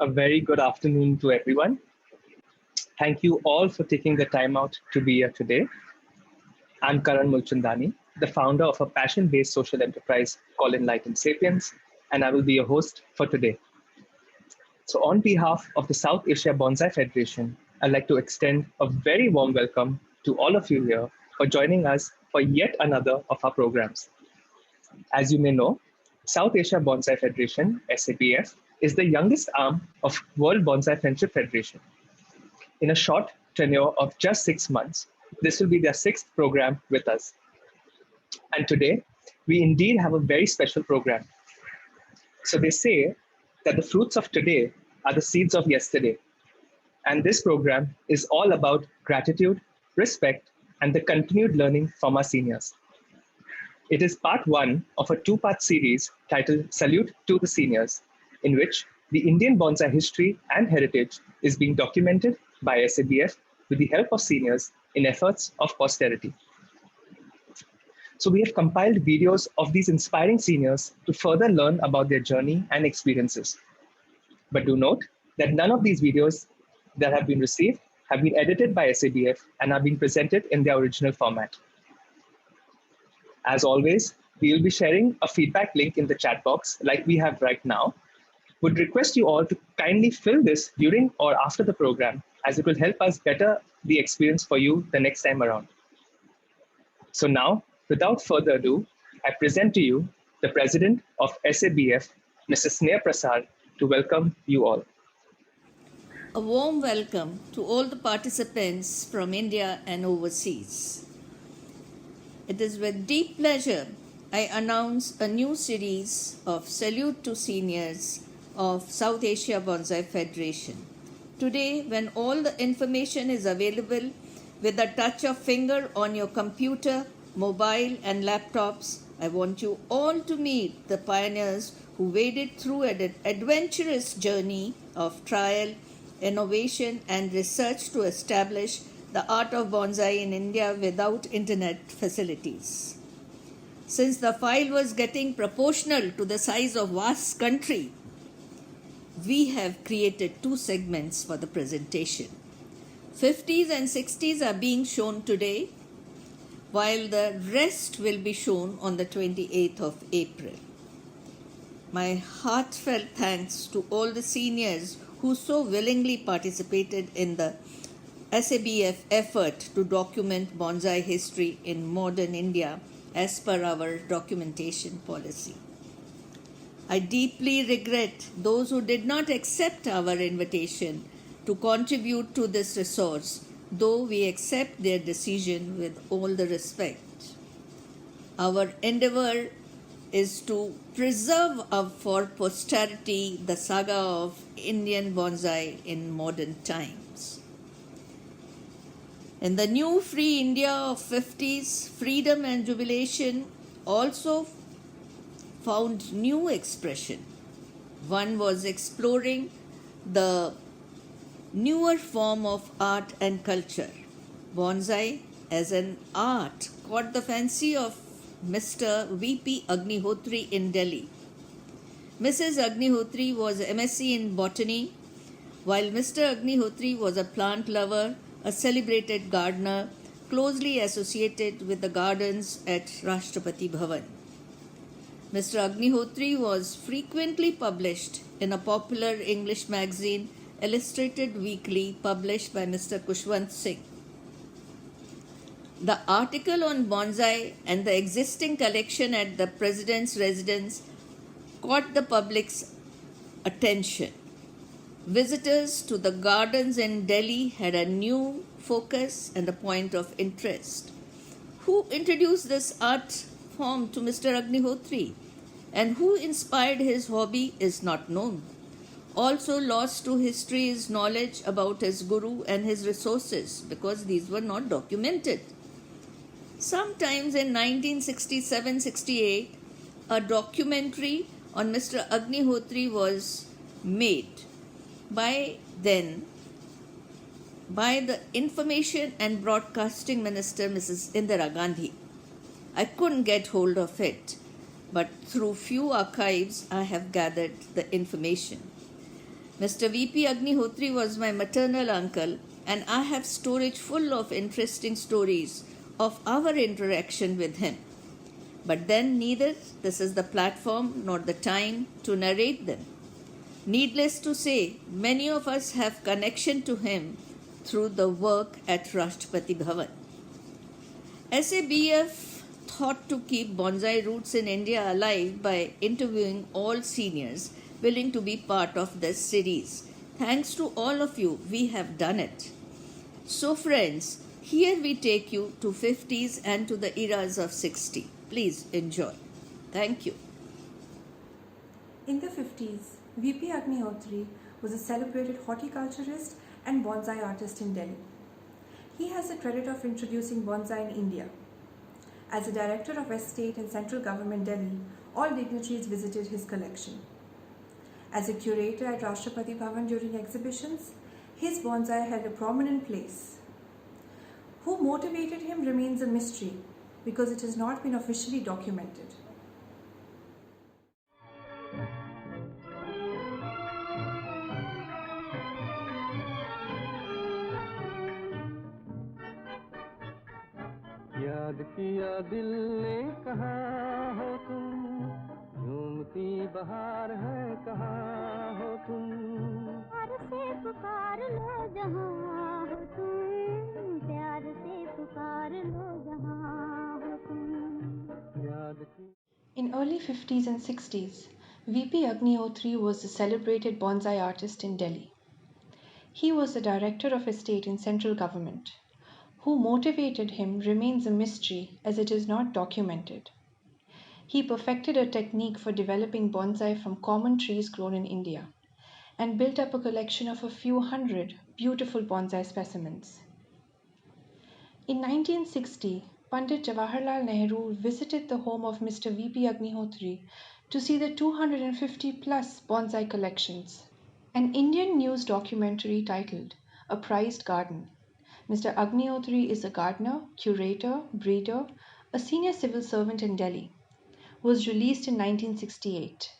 A very good afternoon to everyone. Thank you all for taking the time out to be here today. I'm Karan Mulchandani, the founder of a passion based social enterprise called Enlightened Sapiens, and I will be your host for today. So, on behalf of the South Asia Bonsai Federation, I'd like to extend a very warm welcome to all of you here for joining us for yet another of our programs. As you may know, South Asia Bonsai Federation, SABF, is the youngest arm of World Bonsai Friendship Federation. In a short tenure of just 6 months, this will be their sixth program with us. And today, we indeed have a very special program. So they say that the fruits of today are the seeds of yesterday. And this program is all about gratitude, respect, and the continued learning from our seniors. It is part one of a two-part series titled Salute to the Seniors, in which the Indian bonsai history and heritage is being documented by SABF with the help of seniors in efforts of posterity. So we have compiled videos of these inspiring seniors to further learn about their journey and experiences. But do note that none of these videos that have been received have been edited by SABF and are being presented in their original format. As always, we will be sharing a feedback link in the chat box like we have right now. Would request you all to kindly fill this during or after the program, as it will help us better the experience for you the next time around. So now, without further ado, I present to you the president of SABF, Mr. Sneha Prasad, to welcome you all. A warm welcome to all the participants from India and overseas. It is with deep pleasure I announce a new series of Salute to Seniors of South Asia Bonsai Federation. Today, when all the information is available with a touch of finger on your computer, mobile and laptops, I want you all to meet the pioneers who waded through an adventurous journey of trial, innovation and research to establish the art of bonsai in India without internet facilities. Since the file was getting proportional to the size of vast country, we have created two segments for the presentation. 50's and 60's are being shown today, while the rest will be shown on the 28th of April. My heartfelt thanks to all the seniors who so willingly participated in the SABF effort to document bonsai history in modern India as per our documentation policy. I deeply regret those who did not accept our invitation to contribute to this resource, though we accept their decision with all the respect. Our endeavor is to preserve for posterity the saga of Indian bonsai in modern times. In the new free India of 50's, freedom and jubilation also found new expression. One was exploring the newer form of art and culture. Bonsai as an art caught the fancy of Mr. V.P. Agnihotri in Delhi. Mrs. Agnihotri was MSc in botany, while Mr. Agnihotri was a plant lover, a celebrated gardener, closely associated with the gardens at Rashtrapati Bhavan. Mr. Agnihotri was frequently published in a popular English magazine, Illustrated Weekly, published by Mr. Kushwant Singh. The article on bonsai and the existing collection at the President's residence caught the public's attention. Visitors to the gardens in Delhi had a new focus and a point of interest. Who introduced this art form to Mr. Agnihotri and who inspired his hobby is not known. Also lost to history is knowledge about his guru and his resources because these were not documented. Sometimes in 1967-68, a documentary on Mr. Agnihotri was made by the Information and Broadcasting Minister, Mrs. Indira Gandhi. I couldn't get hold of it, but through few archives I have gathered the information. Mr. V.P. Agnihotri was my maternal uncle, and I have storage full of interesting stories of our interaction with him. But then neither this is the platform nor the time to narrate them. Needless to say, many of us have connection to him through the work at Rashtrapati Bhavan. SABF thought to keep bonsai roots in India alive by interviewing all seniors willing to be part of this series. Thanks to all of you, we have done it. So friends, here we take you to 50s and to the eras of 60. Please enjoy. Thank you. In the 50s, V.P. Agnihotri was a celebrated horticulturist and bonsai artist in Delhi. He has the credit of introducing bonsai in India. As a director of Estate and Central Government Delhi, all dignitaries visited his collection. As a curator at Rashtrapati Bhavan during exhibitions, his bonsai held a prominent place. Who motivated him remains a mystery because it has not been officially documented. याद किया दिल ने कहाँ हो तुम झूमती बहार है कहाँ हो तुम प्यार से पुकार लो जहाँ हो तुम प्यार से पुकार लो जहाँ हो तुम याद की In early 50s and 60s, V.P. Agnihotri was a celebrated bonsai artist in Delhi. He was the director of estate in central government. Who motivated him remains a mystery as it is not documented. He perfected a technique for developing bonsai from common trees grown in India and built up a collection of a few hundred beautiful bonsai specimens. In 1960, Pandit Jawaharlal Nehru visited the home of Mr. V.P. Agnihotri to see the 250 plus bonsai collections. An Indian news documentary titled A Prized Garden. Mr. Agnihotri is a gardener, curator, breeder, a senior civil servant in Delhi. Was released in 1968.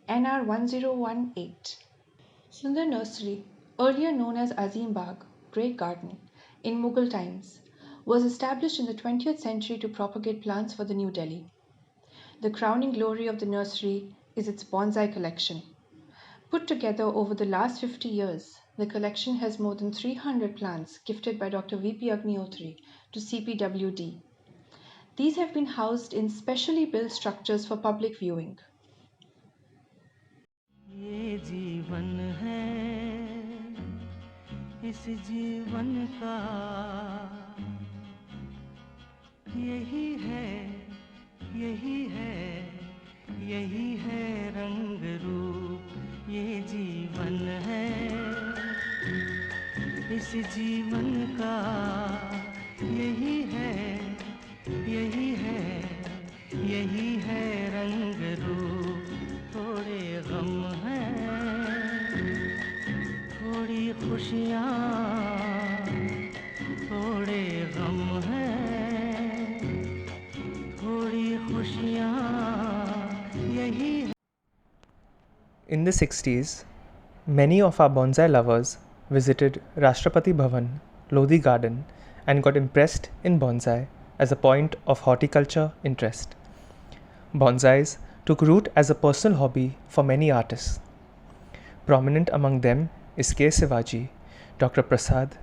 NR 1018. Sundar Nursery, earlier known as Azim Bagh, Great Garden, in Mughal times, was established in the 20th century to propagate plants for the New Delhi. The crowning glory of the nursery is its bonsai collection. Put together over the last 50 years, the collection has more than 300 plants gifted by Dr. V.P. Agnihotri to CPWD. These have been housed in specially built structures for public viewing. ये जीवन है इस जीवन का यही है यही है यही है रंग रूप ये जीवन है इस जीवन का यही है यही है यही है रंग रूप थोड़े गम हैं थोड़ी खुशियाँ थोड़े गम हैं थोड़ी खुशियाँ यही है. In the 60s, many of our bonsai lovers visited Rashtrapati Bhavan, Lodi Garden, and got impressed in bonsai as a point of horticulture interest. Bonsais took root as a personal hobby for many artists. Prominent among them is K. Sivaji, Dr. Prasad,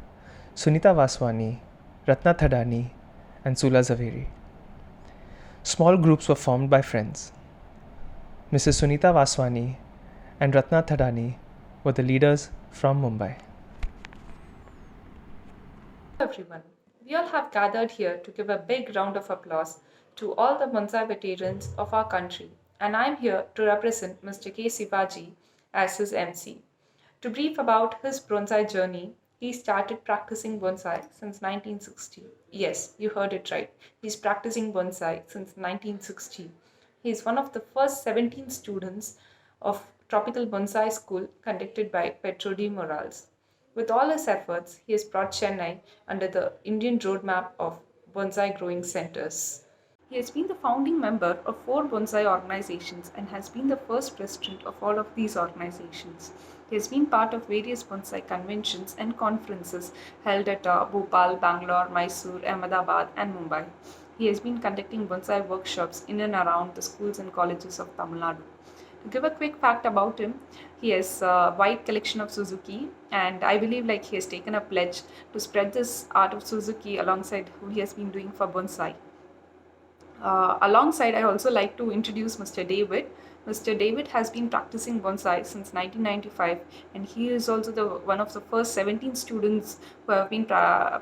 Sunita Vaswani, Ratna Thadani, and Sula Zaveri. Small groups were formed by friends. Mrs. Sunita Vaswani and Ratna Thadani were the leaders from Mumbai. Hello everyone. We all have gathered here to give a big round of applause to all the bonsai veterans of our country, and I'm here to represent Mr. K. Sivaji as his MC. To brief about his bonsai journey, he started practicing bonsai since 1960. Yes, you heard it right. He's practicing bonsai since 1960. He is one of the first 17 students of Tropical Bonsai School conducted by Pedro D. Morales. With all his efforts, he has brought Chennai under the Indian roadmap of bonsai growing centers. He has been the founding member of 4 bonsai organizations and has been the first president of all of these organizations. He has been part of various bonsai conventions and conferences held at Bhopal, Bangalore, Mysore, Ahmedabad, and Mumbai. He has been conducting bonsai workshops in and around the schools and colleges of Tamil Nadu. To give a quick fact about him, he has a wide collection of Suzuki, and I believe like he has taken a pledge to spread this art of Suzuki alongside who he has been doing for bonsai. Alongside, I also like to introduce Mr. David. Mr. David has been practicing bonsai since 1995, and he is also one of the first 17 students who have been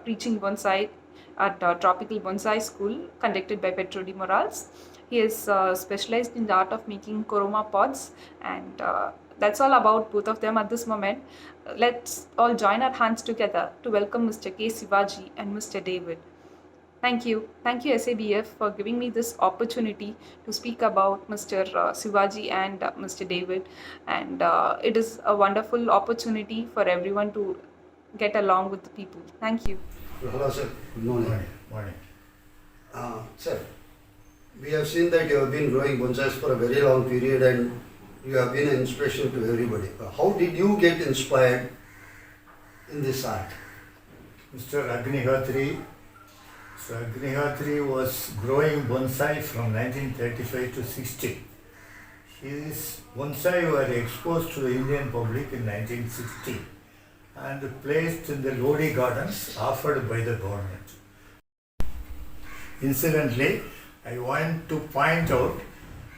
preaching bonsai at Tropical Bonsai School conducted by Petro de Morales. He is specialized in the art of making koroma pods, and that's all about both of them at this moment. Let's all join our hands together to welcome Mr. K. Sivaji and Mr. David. Thank you. Thank you, SABF, for giving me this opportunity to speak about Mr. Sivaji and Mr. David. And it is a wonderful opportunity for everyone to get along with the people. Thank you. Hello, sir. Good morning. Morning. Sir, we have seen that you have been growing bonsais for a very long period and you have been an inspiration to everybody. How did you get inspired in this art? Mr. Agnihatri was growing bonsai from 1935 to 60. His bonsai were exposed to the Indian public in 1960 and placed in the Lodi gardens offered by the government. Incidentally, I want to point out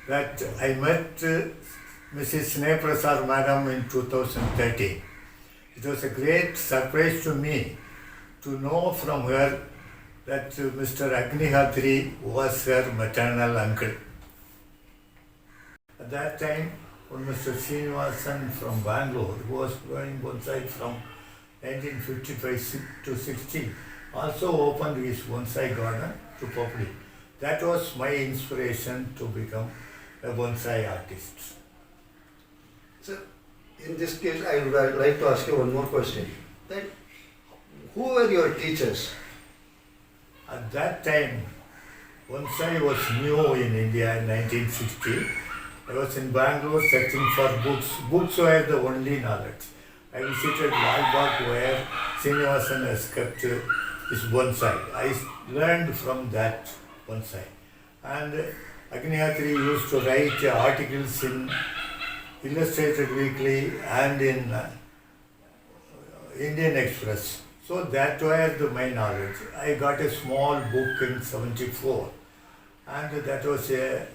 that I met Mrs. Snehaprasad Madam in 2013. It was a great surprise to me to know from her that Mr. Agnihatri was her maternal uncle. At that time, when Mr. Srinivasan from Bangalore, who was growing bonsai from 1955 to 60, also opened his bonsai garden to public. That was my inspiration to become a bonsai artist. Sir, in this case, I would like to ask you one more question. That who were your teachers? At that time, bonsai was new in India in 1960. I was in Bangalore searching for books. Books were the only knowledge. I visited Lal Bagh where Srinivasan has kept his bonsai. I learned from that bonsai. And Agnihatri used to write articles in Illustrated Weekly and in Indian Express. So that was my knowledge. I got a small book in 74 and that was a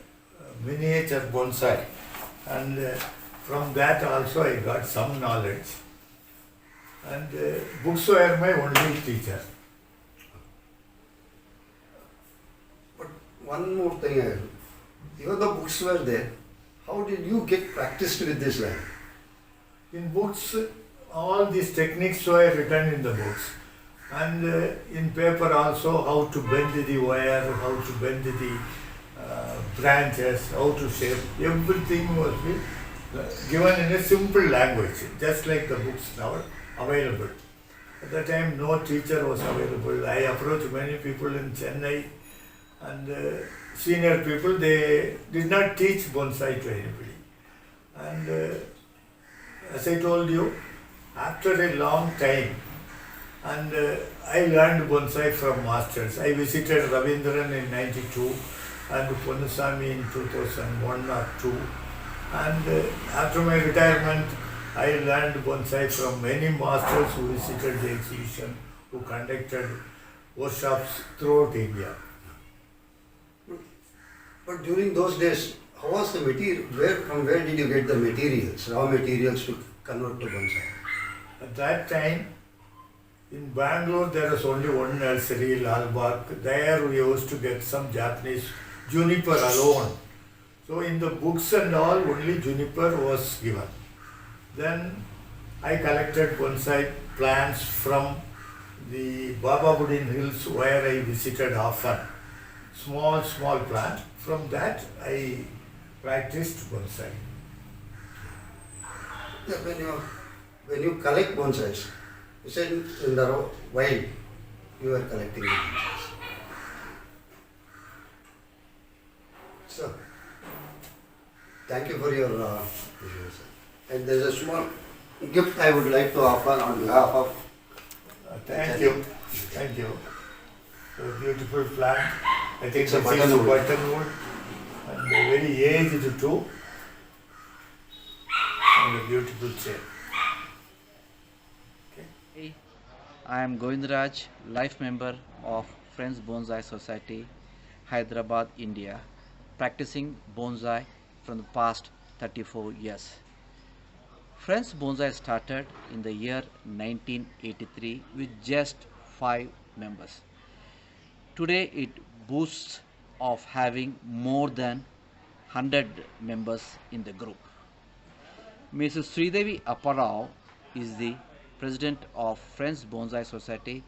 miniature bonsai. And from that also I got some knowledge. And books were my only teacher. But one more thing, even the books were there, how did you get practiced with this line? In books, all these techniques were written in the books. And in paper also, how to bend the wire, how to bend the branches, how to shape, everything was given in a simple language, just like the books now available. At that time, no teacher was available. I approached many people in Chennai and senior people, they did not teach bonsai to anybody. And as I told you, after a long time, and I learned bonsai from masters. I visited Ravindran in 92 and Ponusami in 2001 or 2. And after my retirement, I learned bonsai from many masters who visited the exhibition, who conducted workshops throughout India. But during those days, how was the material? From where did you get the materials, raw materials to convert to bonsai? At that time, in Bangalore, there was only one nursery, Lal Bagh. There we used to get some Japanese juniper alone. So in the books and all, only juniper was given. Then I collected bonsai plants from the Baba Budin Hills where I visited often. Small plant. From that I practiced bonsai. Yeah, when you collect bonsais, you said in the wild you are collecting the bonsais. Thank you for your issue, sir. And there's a small gift I would like to offer on behalf of. Thank you. Thank you. A beautiful plant. I think It's a this is buttonwood. buttonwood and very aged too. And a beautiful chair. Okay. I am Govindraj, life member of Friends Bonsai Society, Hyderabad, India, practicing bonsai from the past 34 years. Friends Bonsai started in the year 1983 with just 5 members. Today it boasts of having more than 100 members in the group. Mrs. Sridevi Apparao is the president of Friends Bonsai Society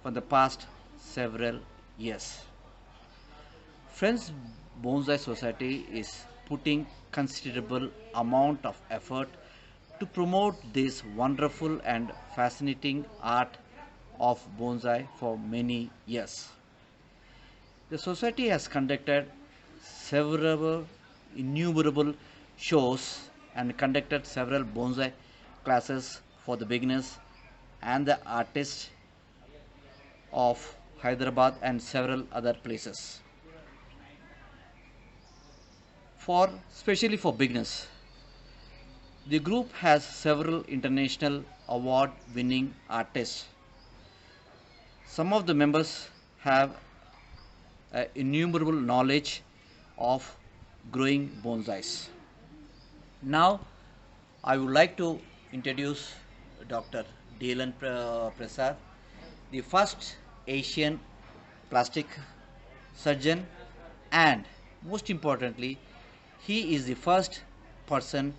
for the past several years. Friends Bonsai Society is putting considerable amount of effort to promote this wonderful and fascinating art of bonsai for many years. The society has conducted several innumerable shows and conducted several bonsai classes for the beginners and the artists of Hyderabad and several other places. For especially for beginners, the group has several international award winning artists. Some of the members have innumerable knowledge of growing bonsais. Now, I would like to introduce Dr. Dylan Prasad, the first Asian plastic surgeon, and most importantly, he is the first person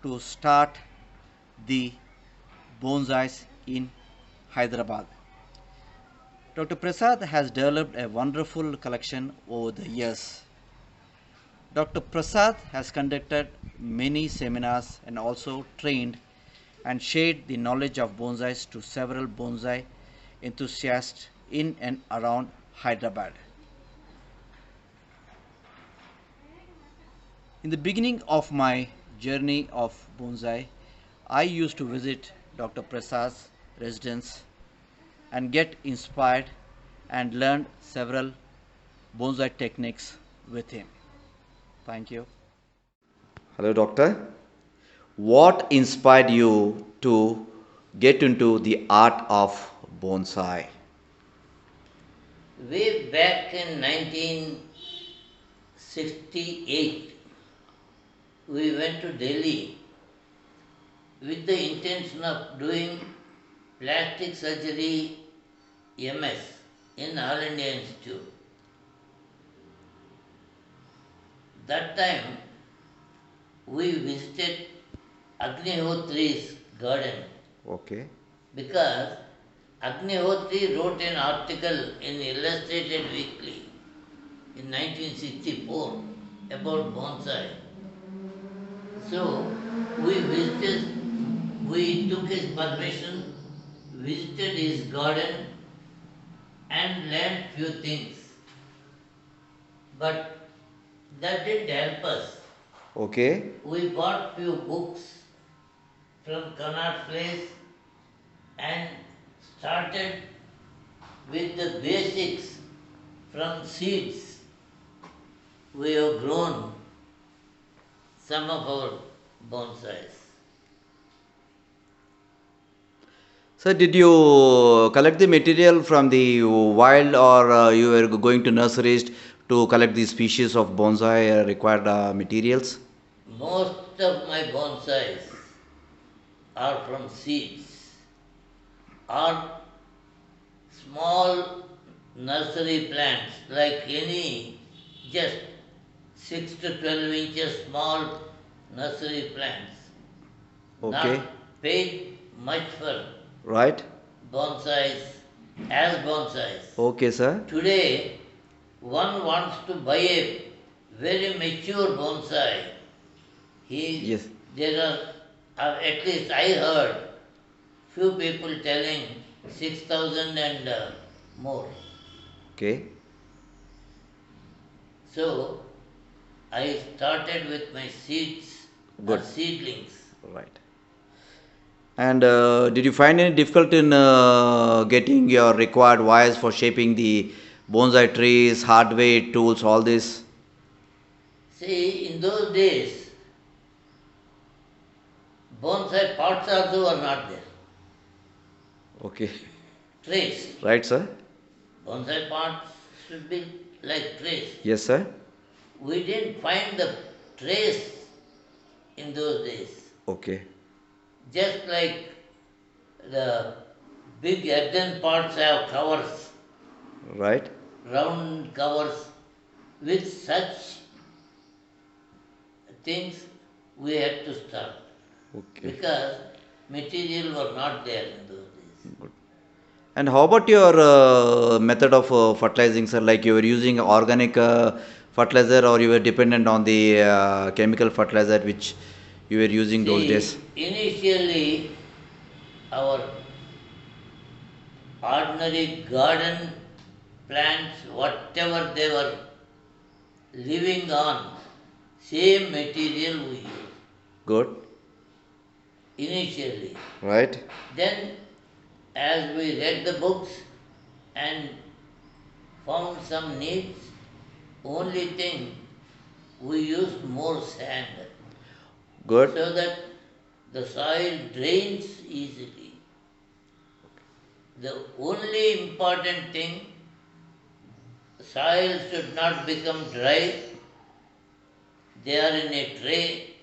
to start the bonsais in Hyderabad. Dr. Prasad has developed a wonderful collection over the years. Dr. Prasad has conducted many seminars and also trained and shared the knowledge of bonsais to several bonsai enthusiasts in and around Hyderabad. In the beginning of my journey of bonsai, I used to visit Dr. Prasad's residence and get inspired and learned several bonsai techniques with him. Thank you. Hello, doctor. What inspired you to get into the art of bonsai? Way back in 1968, we went to Delhi with the intention of doing plastic surgery MS in All India Institute. That time we visited Agnihotri's garden Okay. because Agnihotri wrote an article in Illustrated Weekly in 1964 about bonsai. So we took his permission, visited his garden and learned few things. But that didn't help us. Okay. We bought few books from Connaught Place and started with the basics from seeds. We have grown some of our bonsais. So, did you collect the material from the wild, or you were going to nurseries to collect the species of bonsai required materials? Most of my bonsais are from seeds or small nursery plants like any just 6 to 12 inches small nursery plants. Okay. Not paid much for Right. bonsais as bonsais. Okay, sir. Today, one wants to buy a very mature bonsai. Yes. There are, at least I heard, few people telling 6,000 and more. Okay. So, I started with my seeds or Good. seedlings. Right. And did you find any difficulty in getting your required wires for shaping the bonsai trees, hardware tools, all this? See, in those days, bonsai pots also were not there. Okay. Trays. Right, sir? Bonsai pots should be like trays. Yes, sir. We didn't find the trays in those days. Okay. Just like the big earthen pots have covers, Right. round covers, with such things we had to start. Okay. Because material were not there in those days. Good. And how about your method of fertilizing, sir? Like you were using organic fertilizer, or you were dependent on the chemical fertilizer which you were using those days? Initially, our ordinary garden plants, whatever they were living on, same material we use. Good. Initially. Right. Then, as we read the books and found some needs, only thing we used more sand. Good. So that the soil drains easily. The only important thing, soil should not become dry. They are in a tray,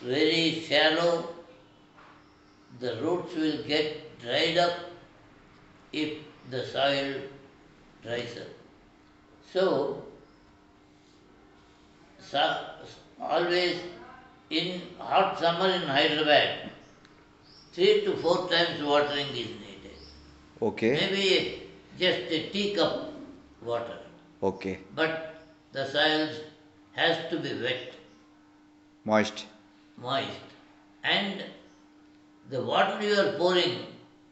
very shallow. The roots will get dried up if the soil dries up. So always in hot summer in Hyderabad, 3 to 4 times watering is needed. Okay. Maybe just a teacup water. Okay. But the soil has to be wet. Moist. Moist. And the water you are pouring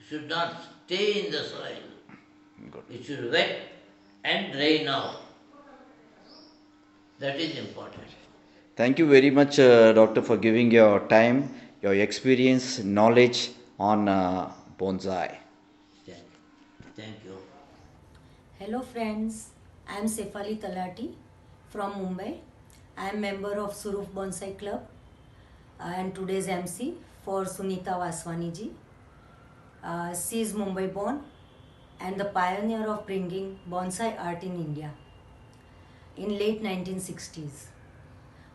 should not stay in the soil. Good. It should wet and drain out. That is important. Thank you very much, Doctor, for giving your time, your experience, knowledge on bonsai. Thank you. Hello friends, I am Sefali Talati from Mumbai. I am member of Surup Bonsai Club and today's MC for Sunita Vaswani ji. She is Mumbai born and the pioneer of bringing bonsai art in India in late 1960s.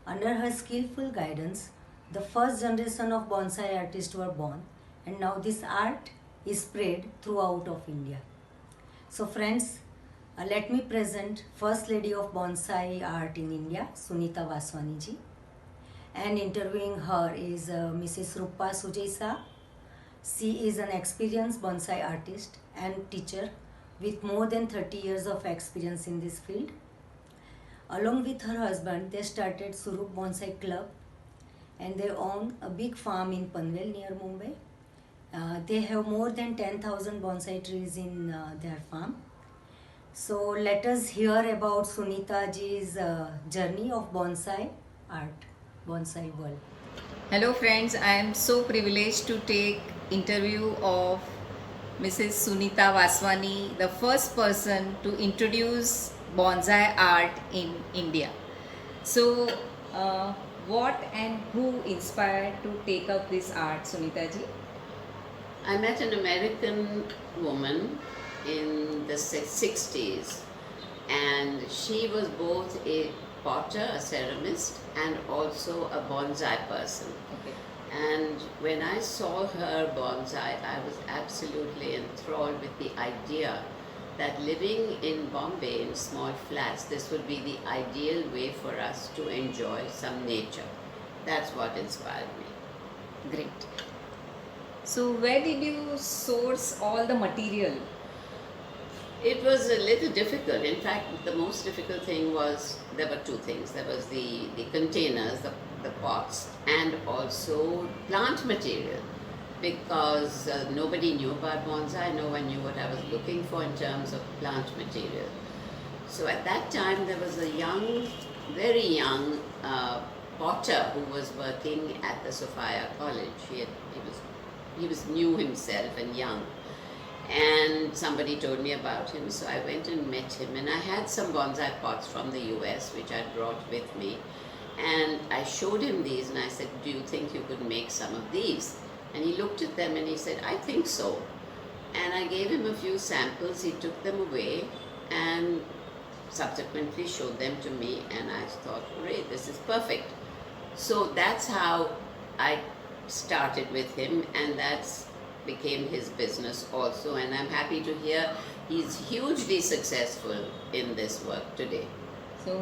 Under her skillful guidance, the first generation of bonsai artists were born, and now this art is spread throughout of India. So friends, let me present First Lady of Bonsai Art in India, Sunita Vaswani ji. And interviewing her is Mrs. Rupa Sujaisa. She is an experienced bonsai artist and teacher with more than 30 years of experience in this field. Along with her husband, they started Surup Bonsai Club and they own a big farm in Panvel near Mumbai. They have more than 10,000 bonsai trees in their farm. So let us hear about Sunita ji's journey of bonsai art, bonsai world. Hello friends, I am so privileged to take interview of Mrs. Sunita Vaswani, the first person to introduce bonsai art in India. So what and who inspired to take up this art, Sunita ji? I met an American woman in the 60's, and she was both a potter, a ceramist, and also a bonsai person. Okay. And when I saw her bonsai, I was absolutely enthralled with the idea that living in Bombay in small flats, this would be the ideal way for us to enjoy some nature. That's what inspired me. Great. So where did you source all the material? It was a little difficult. In fact, the most difficult thing was, there were two things. There was the containers, the pots, and also plant material, because nobody knew about bonsai. No one knew what I was looking for in terms of plant material. So at that time there was a young, very young potter who was working at the Sophia College. He was new himself and young. And somebody told me about him, so I went and met him. And I had some bonsai pots from the US, which I brought with me. And I showed him these and I said, do you think you could make some of these? And he looked at them and he said, I think so. And I gave him a few samples. He took them away and subsequently showed them to me. And I thought, great, this is perfect. So that's how I started with him, and that's became his business also. And I'm happy to hear he's hugely successful in this work today. So,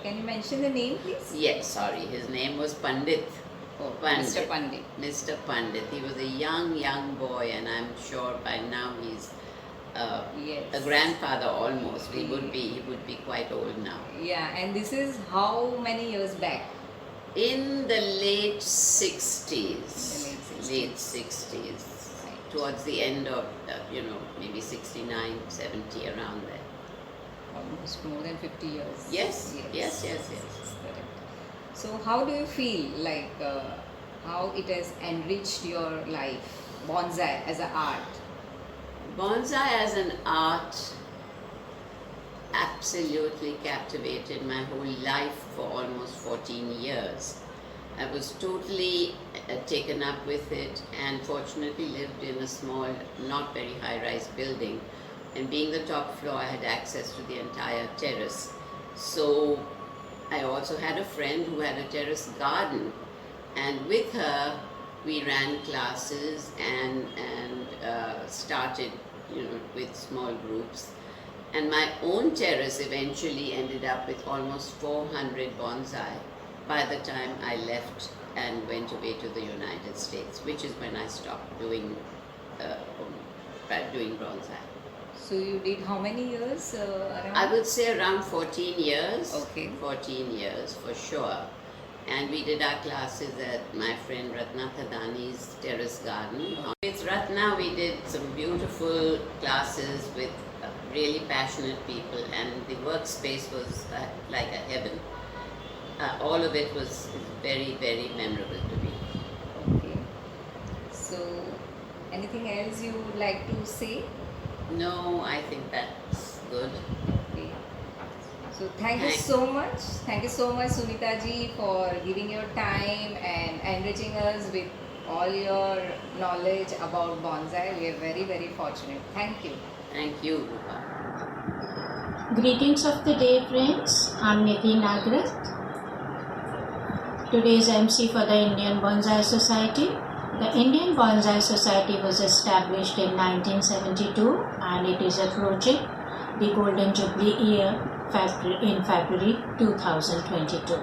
can you mention the name, please? Yes, sorry. His name was Pandit. Oh, Pandit. Mr. Pandit. Mr. Pandit. He was a young boy, and I'm sure by now he's Yes. a grandfather almost. He would be quite old now. Yeah, and this is how many years back? In the late 60s. Late 60s. Right. Towards the end of, maybe 69, 70, around there. Almost more than 50 years. Yes. Correct. So, how do you feel like how it has enriched your life, bonsai as an art? Bonsai as an art absolutely captivated my whole life for almost 14 years. I was totally taken up with it, and fortunately lived in a small, not very high-rise building. And being the top floor, I had access to the entire terrace. So I also had a friend who had a terrace garden, and with her we ran classes and started with small groups. And my own terrace eventually ended up with almost 400 bonsai by the time I left and went away to the United States, which is when I stopped doing bonsai. So you did how many years around? I would say around 14 years. Okay. 14 years for sure. And we did our classes at my friend Ratna Thadani's terrace garden. With Ratna we did some beautiful classes with really passionate people, and the workspace was like a heaven. All of it was very, very memorable to me. Okay. So, anything else you would like to say? No, I think that's good. Okay. So, thank you so much. Thank you so much, Sunita ji, for giving your time and enriching us with all your knowledge about bonsai. We are very, very fortunate. Thank you. Thank you. Greetings of the day, friends. I'm Nidhi Nagrat, today's MC for the Indian Bonsai Society. The Indian Bonsai Society was established in 1972, and it is approaching the Golden Jubilee year in February 2022.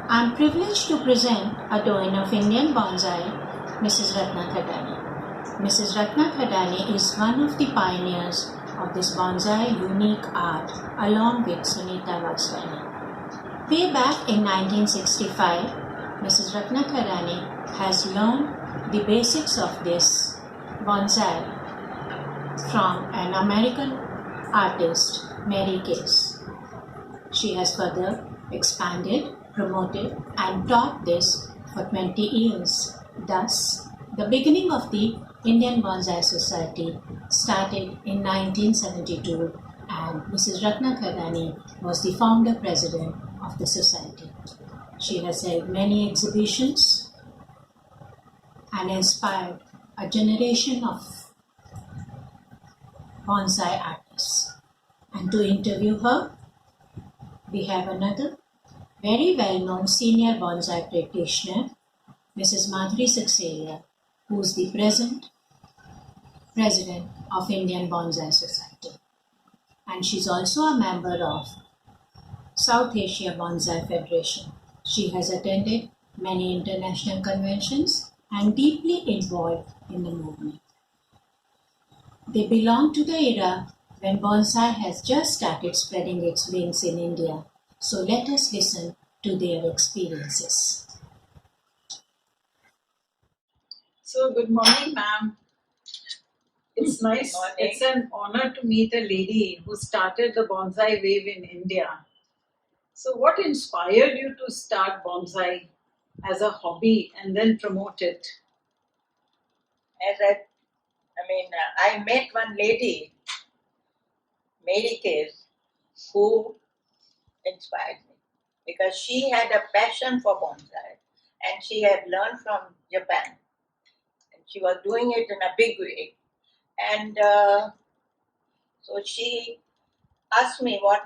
I'm privileged to present a doyen of Indian bonsai, Mrs. Ratna Thadani. Mrs. Ratna Thadani is one of the pioneers of this bonsai unique art, along with Sunita Vaswani. Way back in 1965, Mrs. Ratna Thadani has learned the basics of this bonsai from an American artist, Mary Case. She has further expanded, promoted, and taught this for 20 years. Thus, the beginning of the Indian Bonsai Society started in 1972, and Mrs. Ratna Thadani was the founder president of the society. She has held many exhibitions and inspired a generation of bonsai artists. And to interview her, we have another very well-known senior bonsai practitioner, Mrs. Madhuri Saxena, who is the present president of Indian Bonsai Society. And she's also a member of South Asia Bonsai Federation. She has attended many international conventions and deeply involved in the movement. They belong to the era when bonsai has just started spreading its wings in India. So let us listen to their experiences. So good morning, ma'am. It's nice. It's an honor to meet a lady who started the bonsai wave in India. So, what inspired you to start bonsai as a hobby and then promote it? I met one lady, Mary Case, who inspired me because she had a passion for bonsai and she had learned from Japan. And she was doing it in a big way. And so she asked me, "What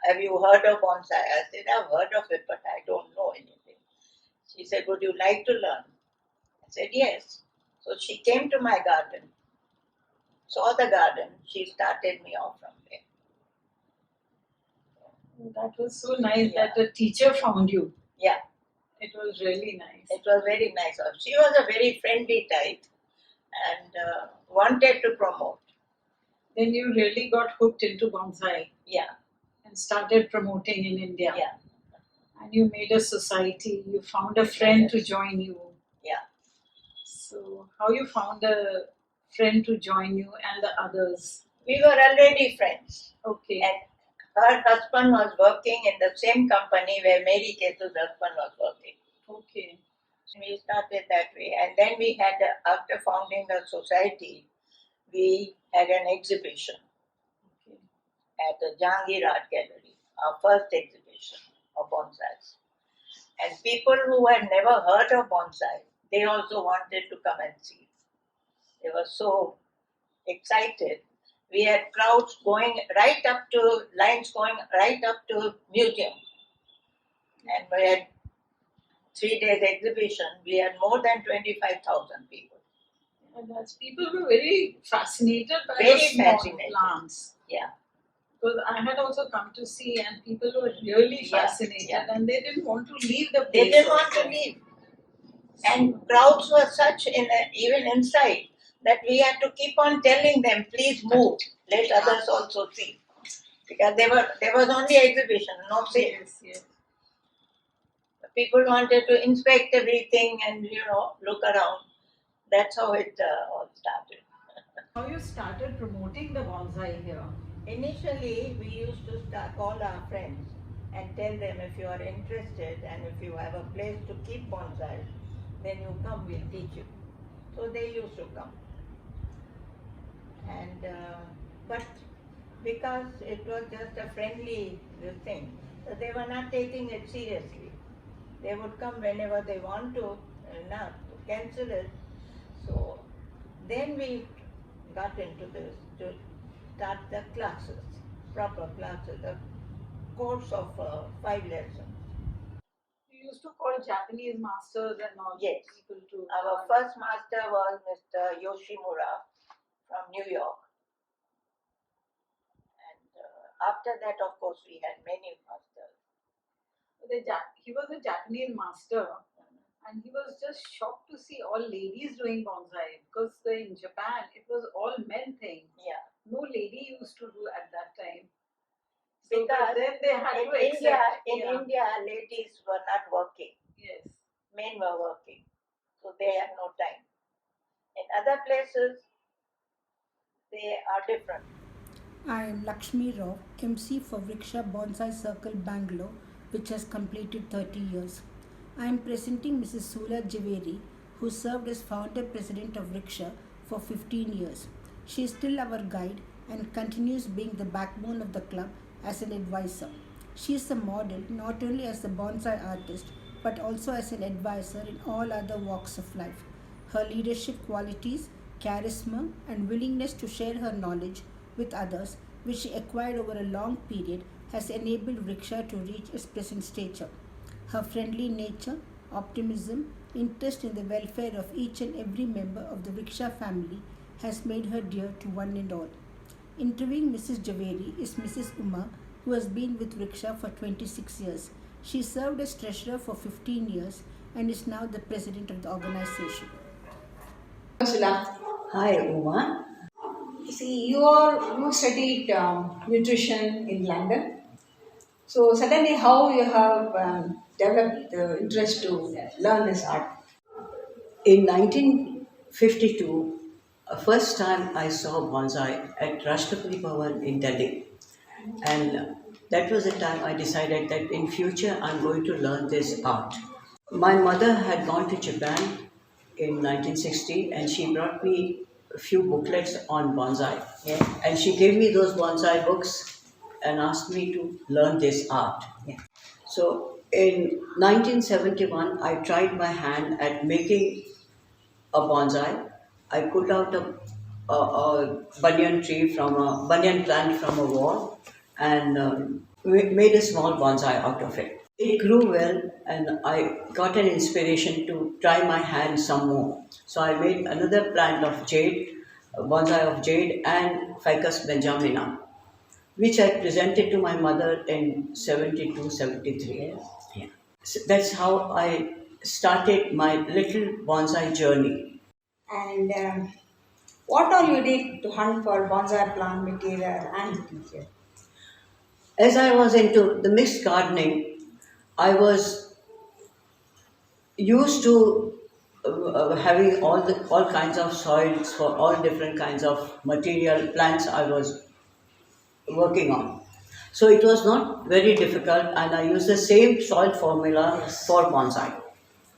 have you heard of bonsai?" I said, "I've heard of it, but I don't know anything." She said, "Would you like to learn?" I said, "Yes." So she came to my garden, saw the garden. She started me off from there. That was so nice that a teacher found you. Yeah. It was really nice. It was very nice. She was a very friendly type and wanted to promote. Then you really got hooked into bonsai. Yeah. And started promoting in India. Yeah. And you made a society. You found a friend to join you. Yeah. So how you found a friend to join you and the others? We were already friends. Okay. And her husband was working in the same company where Mary Case's husband was working. Okay. We started that way. And then we had, after founding the society, we had an exhibition at the Jahangir Art Gallery, our first exhibition of bonsais. And people who had never heard of bonsai, they also wanted to come and see. They were so excited. We had crowds going right up to, lines going right up to museum. And we had 3 days exhibition. We had more than 25,000 people. And that's, people were very fascinated by Very the small fascinated. plants. Yeah. Because I had also come to see and people were really fascinated and they didn't want to leave the place. They didn't want to leave. And crowds were such, even inside, that we had to keep on telling them, "Please move, let others also see." Because there was only exhibition, no sale. Yes. People wanted to inspect everything and, look around. That's how it all started. How you started promoting the bonsai here? Initially, we used to call our friends and tell them, if you are interested and if you have a place to keep bonsai, then you come, we'll teach you. So they used to come. And but because it was just a friendly thing, so they were not taking it seriously. They would come whenever they want to, not to cancel it. So then we got into this to start the classes, proper classes, a course of 5 lessons. You used to call Japanese masters and all Yes. people to. Our first master was Mr. Yoshimura from New York. And after that, of course, we had many masters. He was a Japanese master and he was just shocked to see all ladies doing bonsai because in Japan it was all men thing. Yeah. No lady used to do at that time. So Because then they had in to accept. India, ladies were not working. Yes. Men were working. So they had no time. In other places, they are different. I am Lakshmi Rao, MC for Vriksha Bonsai Circle Bangalore, which has completed 30 years. I am presenting Mrs. Sula Javeri, who served as founder president of Vriksha for 15 years. She is still our guide and continues being the backbone of the club as an advisor. She is a model not only as a bonsai artist but also as an advisor in all other walks of life. Her leadership qualities, charisma, and willingness to share her knowledge with others, which she acquired over a long period, has enabled Vriksha to reach its present stature. Her friendly nature, optimism, interest in the welfare of each and every member of the Vriksha family has made her dear to one and all. Interviewing Mrs. Javeri is Mrs. Uma, who has been with Vriksha for 26 years. She served as treasurer for 15 years and is now the president of the organization. Hi, Uma. See, you studied nutrition in London. So suddenly, how you have developed the interest to learn this art? In 1952, First time I saw bonsai at Rashtrapati Bhavan in Delhi, and that was the time I decided that in future I'm going to learn this art. My mother had gone to Japan in 1960 and she brought me a few booklets on bonsai. Yeah. And she gave me those bonsai books and asked me to learn this art. Yeah. So in 1971, I tried my hand at making a bonsai. I pulled out a banyan tree from a banyan plant from a wall and made a small bonsai out of it. It grew well, and I got an inspiration to try my hand some more. So I made another plant of jade, a bonsai of jade and Ficus benjamina, which I presented to my mother in 72, 73. Yeah. So that's how I started my little bonsai journey. And what all you did to hunt for bonsai plant material and material? As I was into the mixed gardening, I was used to having all kinds of soils for all different kinds of material plants I was working on. So it was not very difficult, and I used the same soil formula for bonsai.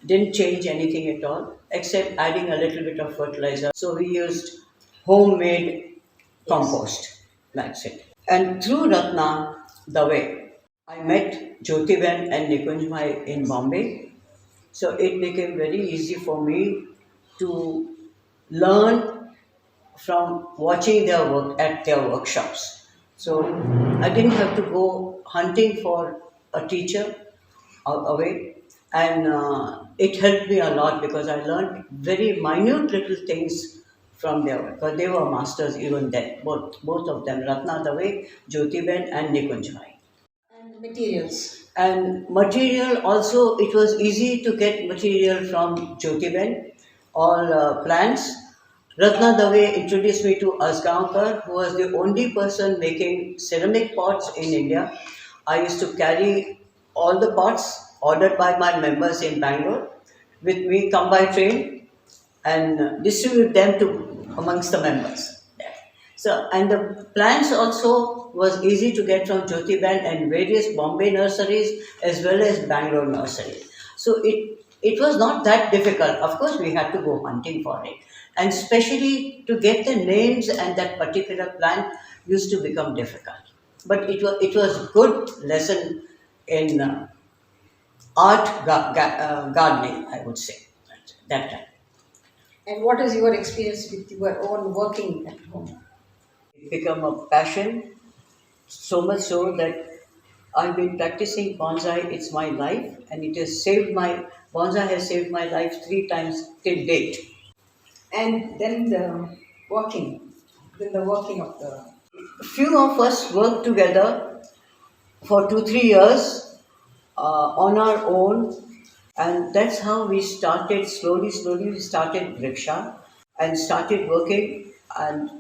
Didn't change anything at all, except adding a little bit of fertilizer. So we used homemade compost. That's it. And through Ratna Dave, I met Jyotiben and Nikunjbhai in Bombay. So it became very easy for me to learn from watching their work at their workshops. So I didn't have to go hunting for a teacher away, and it helped me a lot because I learned very minute little things from their work. Because they were masters even then, both of them, Ratna Dave, Jyotiben and Nikunjbhai. And materials. And material also, it was easy to get material from Jyotiben, all plants. Ratna Dave introduced me to Asgaonkar, who was the only person making ceramic pots in India. I used to carry all the pots ordered by my members in Bangalore with me, come by train, and distribute them to amongst the members. So, and the plants also was easy to get from Jyotiben and various Bombay nurseries as well as Bangalore nurseries. So it was not that difficult. Of course, we had to go hunting for it. And especially to get the names and that particular plant used to become difficult. But it was good lesson in gardening, I would say, at that time. And what is your experience with your own working at home? It became a passion, so much so that I've been practicing bonsai. It's my life, and it has saved my bonsai has saved my life 3 times till date. And then the working of the. Few of us worked together for 2, 3 years on our own, and that's how we started. Slowly, we started rickshaw and started working. And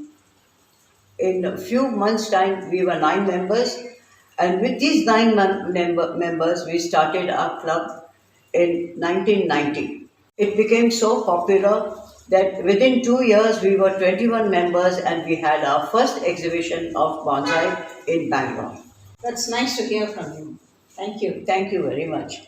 in a few months' time, we were 9 members, and with these members, we started our club in 1990. It became so popular that within 2 years, we were 21 members, and we had our first exhibition of bonsai in Bangalore. That's nice to hear from you. Thank you. Thank you very much.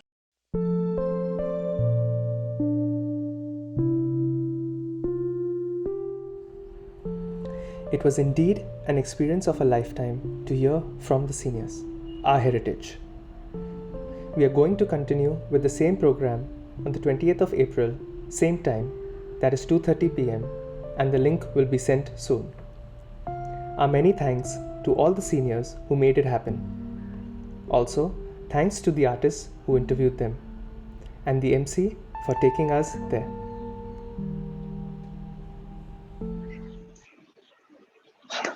It was indeed an experience of a lifetime to hear from the seniors, our heritage. We are going to continue with the same program on the 20th of April, same time, that is 2:30 p.m., and the link will be sent soon. Our many thanks to all the seniors who made it happen. Also, thanks to the artists who interviewed them, and the MC for taking us there.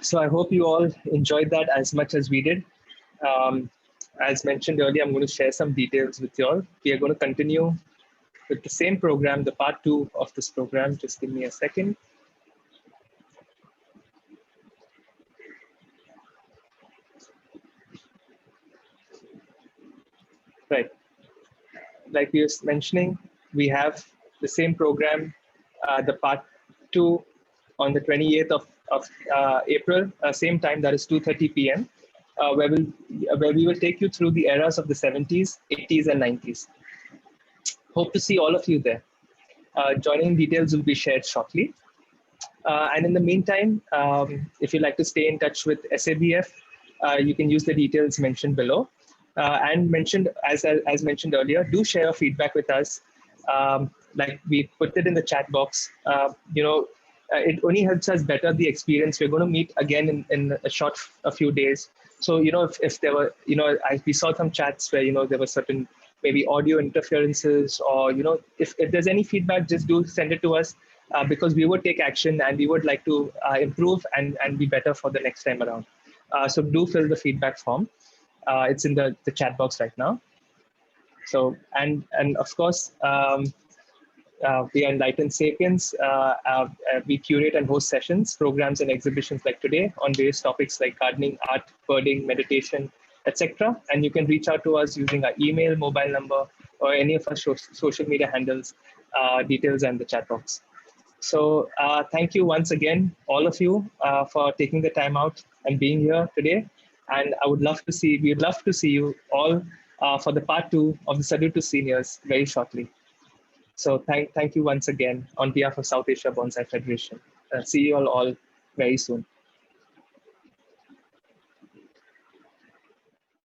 So I hope you all enjoyed that as much as we did. As mentioned earlier, I'm going to share some details with you all. We are going to continue with the same program, the part 2 of this program. Just give me a second. Right. Like we were mentioning, we have the same program, the part 2 on the 28th of April, same time, that is 2:30 p.m., where we will take you through the eras of the 70s, 80s, and 90s. Hope to see all of you there. Joining details will be shared shortly. And in the meantime, if you'd like to stay in touch with SABF, you can use the details mentioned below. And mentioned as mentioned earlier, do share your feedback with us. Like we put it in the chat box. It only helps us better the experience. We're going to meet again in a few days. So if there were we saw some chats where there were certain maybe audio interferences, or if there's any feedback, just do send it to us. Because we would take action and we would like to improve and be better for the next time around. So do fill the feedback form. It's in the chat box right now. So, and of course, we are Enlightened Sapiens. We curate and host sessions, programs, and exhibitions like today on various topics like gardening, art, birding, meditation, etc. And you can reach out to us using our email, mobile number, or any of our social media handles, details, and the chat box. So thank you once again, all of you, for taking the time out and being here today. And we'd love to see you all for the part 2 of the Salute to Seniors very shortly. So thank you once again on behalf of South Asia Bonsai Federation. See you all very soon.